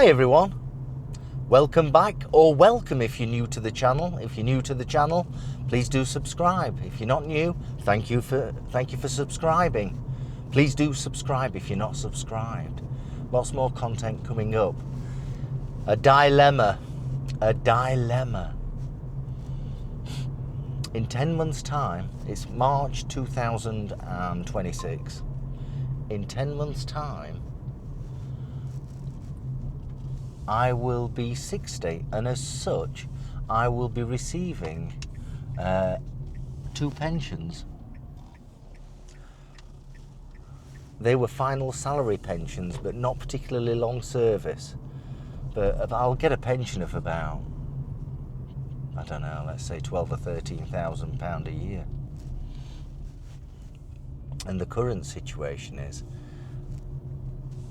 Hey everyone, welcome back, or welcome if you're new to the channel. If you're new to the channel, please do subscribe. If you're not new, thank you for subscribing. Please do subscribe if you're not subscribed. Lots more content coming up. A dilemma. In 10 months' time, it's March 2026. In 10 months' time, I will be 60, and as such, I will be receiving 2 pensions. They were final salary pensions, but not particularly long service. But I'll get a pension of about, I don't know, let's say 12 or 13,000 pound a year. And the current situation is,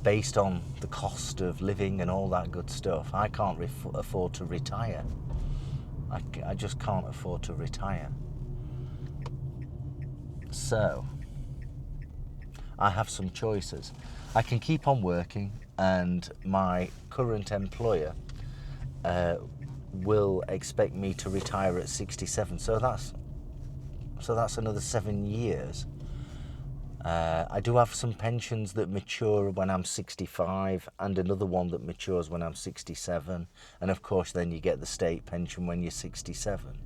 based on the cost of living and all that good stuff, I can't afford to retire. I just can't afford to retire. So, I have some choices. I can keep on working, and my current employer will expect me to retire at 67. So that's another 7 years. I do have some pensions that mature when I'm 65, and another one that matures when I'm 67. And of course, then you get the state pension when you're 67.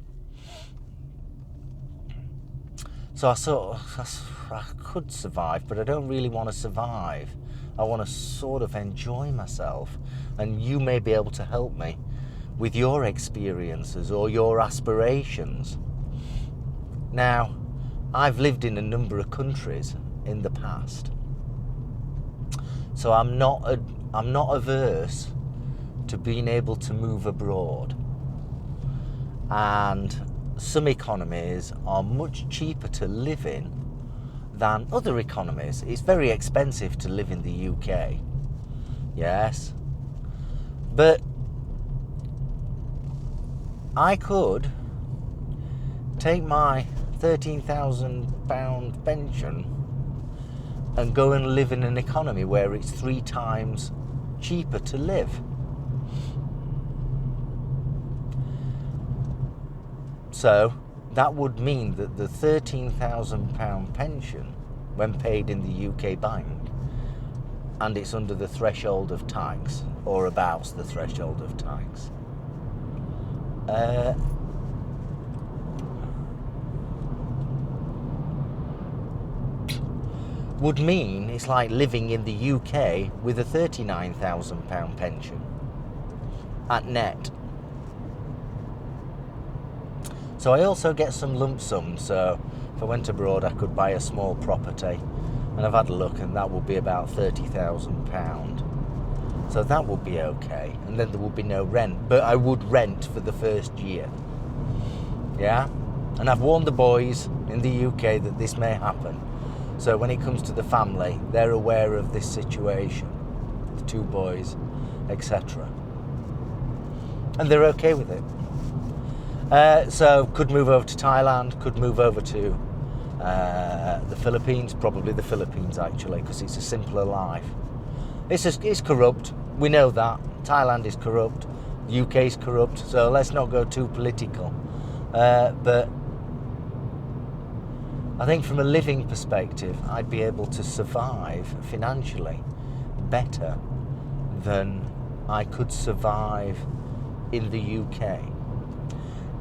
So I could survive, but I don't really want to survive. I want to sort of enjoy myself. And you may be able to help me with your experiences or your aspirations. Now, I've lived in a number of countries in the past, so I'm not averse to being able to move abroad. And some economies are much cheaper to live in than other economies. It's very expensive to live in the UK, yes, but I could take my £13,000 pension and go and live in an economy where it's 3 times cheaper to live. So that would mean that the £13,000 pension, when paid in the UK bank, and it's under the threshold of tax, or about the threshold of tax, would mean it's like living in the UK with a £39,000 pension at net. So I also get some lump sums, so if I went abroad I could buy a small property, and I've had a look, and that would be about £30,000. So that would be okay, and then there would be no rent, but I would rent for the first year. Yeah? And I've warned the boys in the UK that this may happen. So when it comes to the family, they're aware of this situation, the 2 boys, etc. And they're okay with it. So could move over to Thailand, could move over to the Philippines, probably the Philippines actually, because it's a simpler life. It's corrupt, we know that. Thailand is corrupt, the UK is corrupt, so let's not go too political. But I think from a living perspective, I'd be able to survive financially better than I could survive in the UK.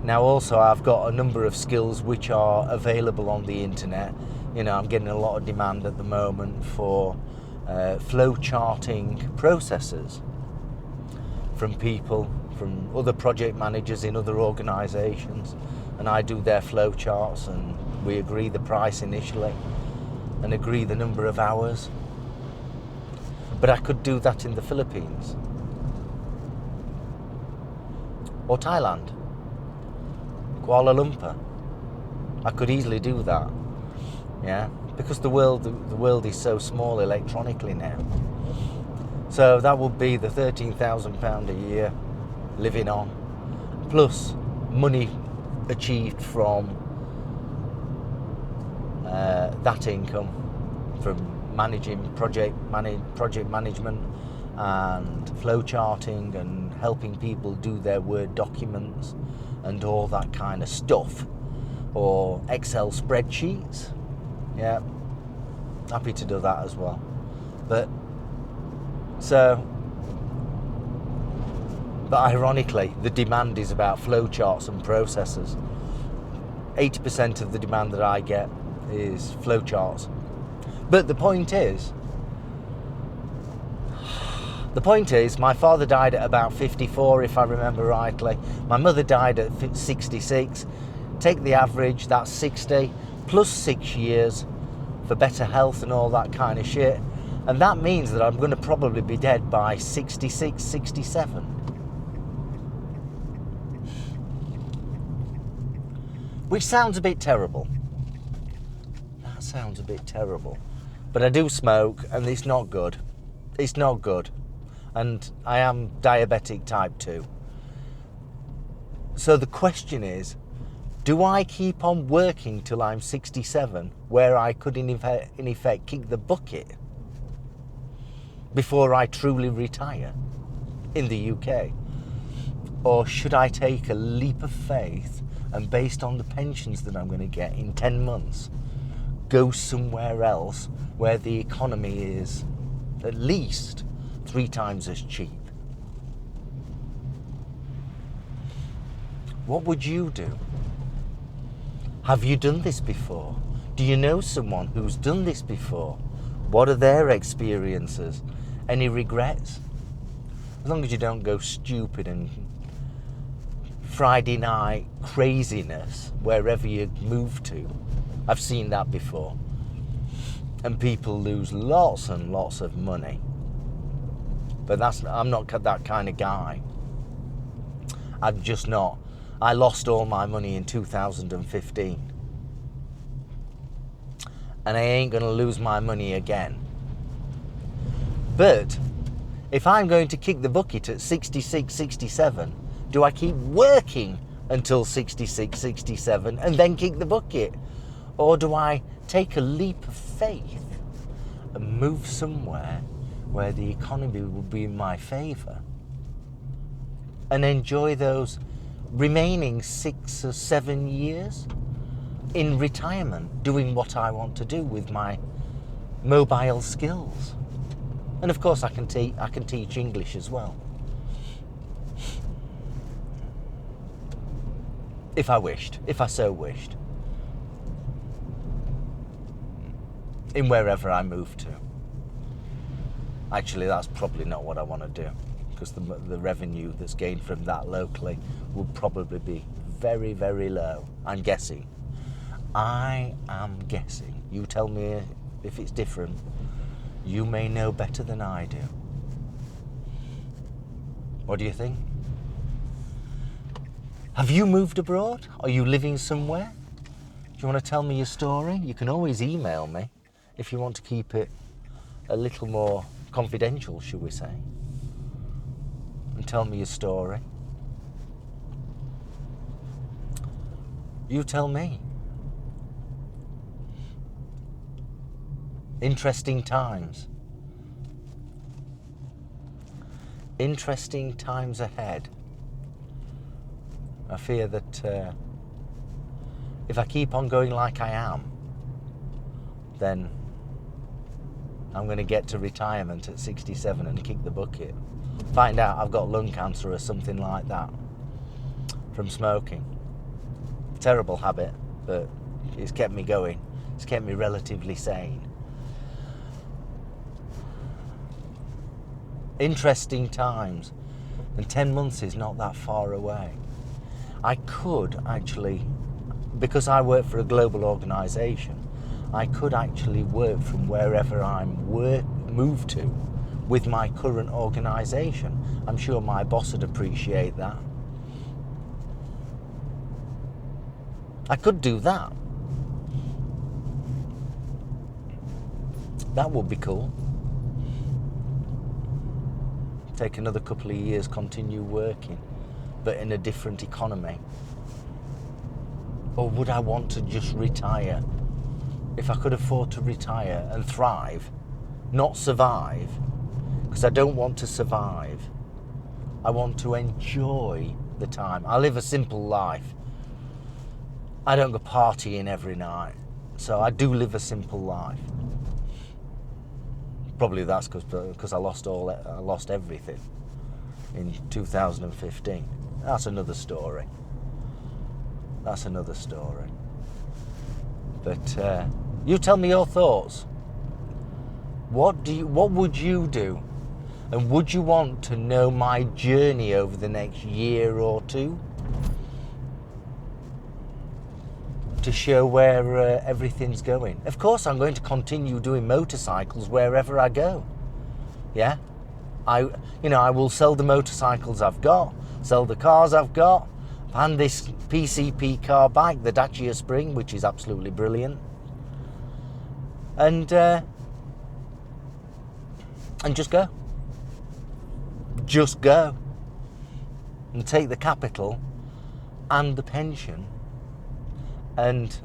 Now also, I've got a number of skills which are available on the internet. You know, I'm getting a lot of demand at the moment for flow charting processes from people, from other project managers in other organisations, and I do their flow charts, and we agree the price initially and agree the number of hours. But I could do that in the Philippines or Thailand, Kuala Lumpur. I could easily do that, yeah, because the world is so small electronically now. So that would be the £13,000 a year living on, plus money achieved from that income from managing project management and flowcharting and helping people do their Word documents and all that kind of stuff, or Excel spreadsheets. Yeah, happy to do that as well. But ironically, the demand is about flowcharts and processes. 80% of the demand that I get is flowcharts. But the point is, my father died at about 54, if I remember rightly. My mother died at 66. Take the average, that's 60, plus 6 years for better health and all that kind of shit. And that means that I'm going to probably be dead by 66, 67. Which sounds a bit terrible. That sounds a bit terrible. But I do smoke, and it's not good. It's not good. And I am diabetic type 2. So the question is, do I keep on working till I'm 67, where I could in effect kick the bucket before I truly retire in the UK? Or should I take a leap of faith and, based on the pensions that I'm going to get in 10 months, go somewhere else where the economy is at least 3 times as cheap? What would you do? Have you done this before? Do you know someone who's done this before? What are their experiences? Any regrets? As long as you don't go stupid and Friday night craziness wherever you move to. I've seen that before. And people lose lots and lots of money. But I'm not that kind of guy. I'm just not. I lost all my money in 2015. And I ain't going to lose my money again. But if I'm going to kick the bucket at 66, 67, do I keep working until 66, 67 and then kick the bucket? Or do I take a leap of faith and move somewhere where the economy will be in my favour and enjoy those remaining 6 or 7 years in retirement doing what I want to do with my mobile skills? And of course I can teach English as well, if I so wished, in wherever I move to. Actually, that's probably not what I want to do, because the revenue that's gained from that locally will probably be very, very low. I'm guessing. I am guessing. You tell me if it's different. You may know better than I do. What do you think? Have you moved abroad? Are you living somewhere? Do you want to tell me your story? You can always email me if you want to keep it a little more confidential, shall we say, and tell me your story. You tell me. Interesting times. Interesting times ahead. I fear that if I keep on going like I am, then I'm going to get to retirement at 67 and kick the bucket. Find out I've got lung cancer or something like that from smoking. Terrible habit, but it's kept me going. It's kept me relatively sane. Interesting times. And 10 months is not that far away. I could actually, because I work for a global organisation, I could actually work from wherever I'm moved to with my current organisation. I'm sure my boss would appreciate that. I could do that. That would be cool. Take another couple of years, continue working, but in a different economy. Or would I want to just retire? If I could afford to retire and thrive, not survive, because I don't want to survive. I want to enjoy the time. I live a simple life. I don't go partying every night, so I do live a simple life. Probably that's because I lost everything in 2015. That's another story. That's another story. But you tell me your thoughts. What would you do? And would you want to know my journey over the next year or two? To show where everything's going. Of course, I'm going to continue doing motorcycles wherever I go. Yeah, I will sell the motorcycles I've got, sell the cars I've got, and this PCP car bike, the Dacia Spring, which is absolutely brilliant, and just go, and take the capital and the pension and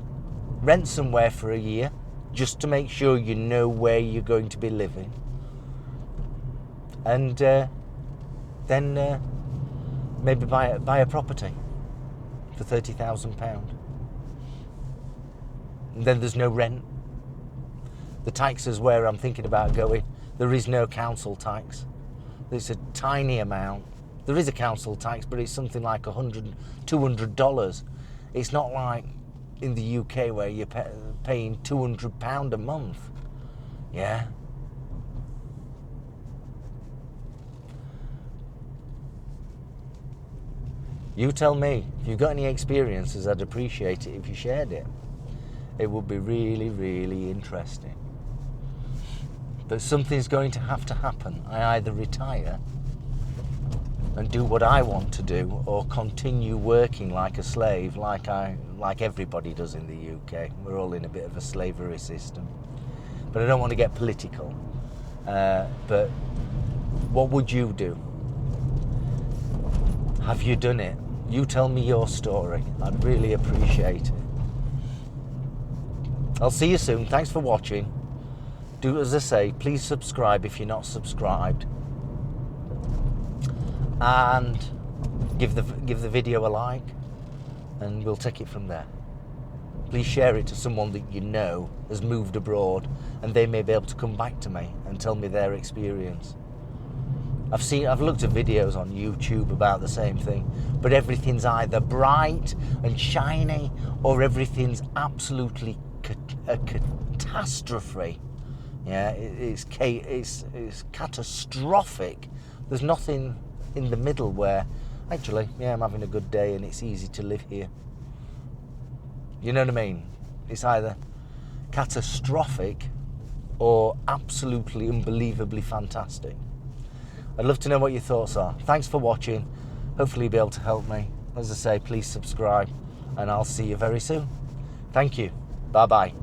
rent somewhere for a year just to make sure you know where you're going to be living, and then maybe buy a property for £30,000. And then there's no rent. The tax is where I'm thinking about going. There is no council tax. It's a tiny amount. There is a council tax, but it's something like $100, $200. It's not like in the UK where you're paying £200 a month. Yeah. You tell me. If you've got any experiences, I'd appreciate it if you shared it. It would be really, really interesting. But something's going to happen. I either retire and do what I want to do, or continue working like a slave, like everybody does in the UK. We're all in a bit of a slavery system. But I don't want to get political. But what would you do? Have you done it? You tell me your story. I'd really appreciate it. I'll see you soon. Thanks for watching. Do as I say, please subscribe if you're not subscribed. And give the video a like, and we'll take it from there. Please share it to someone that you know has moved abroad, and they may be able to come back to me and tell me their experience. I've looked at videos on YouTube about the same thing, but everything's either bright and shiny, or everything's absolutely a catastrophe. Yeah, it's catastrophic. There's nothing in the middle where, actually, yeah, I'm having a good day and it's easy to live here. You know what I mean? It's either catastrophic or absolutely unbelievably fantastic. I'd love to know what your thoughts are. Thanks for watching. Hopefully you'll be able to help me. As I say, please subscribe, and I'll see you very soon. Thank you. Bye-bye.